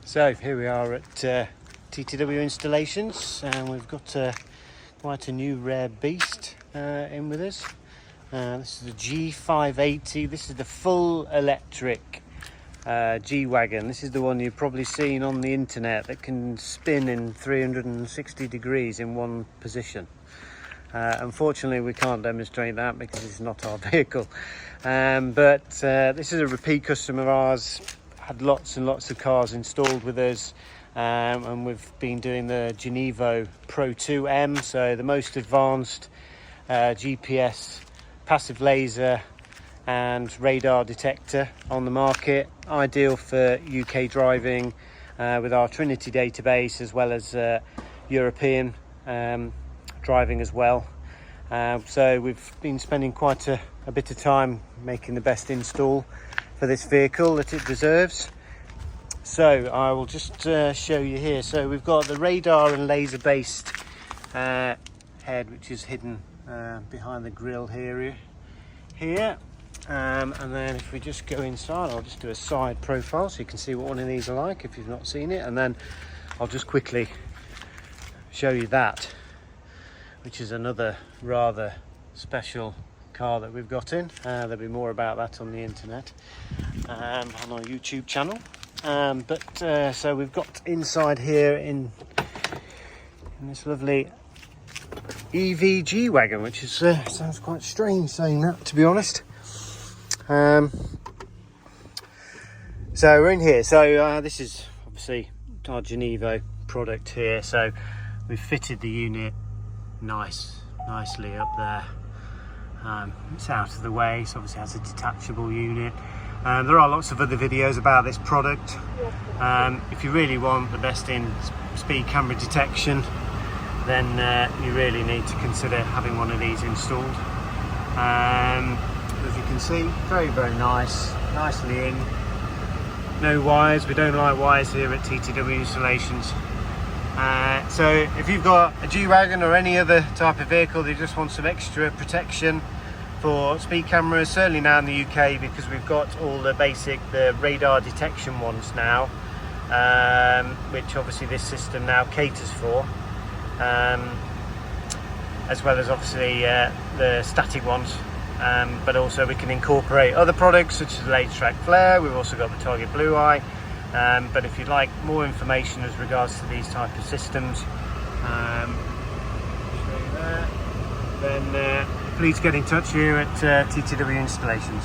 So here we are at TTW Installations, and we've got quite a new rare beast in with us. This is the G580. This is the full electric G-Wagon. This is the one you've probably seen on the internet that can spin in 360 degrees in one position. Unfortunately, we can't demonstrate that because it's not our vehicle. But this is a repeat customer of ours. Had lots and lots of cars installed with us, and we've been doing the GENEVO Pro II, so the most advanced GPS, passive laser and radar detector on the market, ideal for UK driving with our Trinity database, as well as European driving as well. So we've been spending quite a bit of time making the best install for this vehicle that it deserves. So I will just show you here. So we've got the radar and laser based head, which is hidden behind the grille here. And then if we just go inside, I'll just do a side profile so you can see what one of these are like if you've not seen it, and then I'll just quickly show you that, which is another rather special car that we've got in. There'll be more about that on the internet on our YouTube channel. So we've got inside here in this lovely EV G-Wagon, which is sounds quite strange saying that, to be honest. So we're in here. So this is obviously our GENEVO product here. So we've fitted the unit nicely up there. It's out of the way, so obviously it has a detachable unit. There are lots of other videos about this product. If you really want the best in speed camera detection, then you really need to consider having one of these installed. As you can see, very nice, nicely in. No wires, we don't like wires here at TTW Installations. So if you've got a G-Wagon or any other type of vehicle that just wants some extra protection for speed cameras, certainly now in the UK, because we've got all the radar detection ones now, which obviously this system now caters for, as well as obviously the static ones, but also we can incorporate other products such as the laser track flare. We've also got the target blue eye. But if you'd like more information as regards to these type of systems, show you there, then please get in touch here at TTW Installations.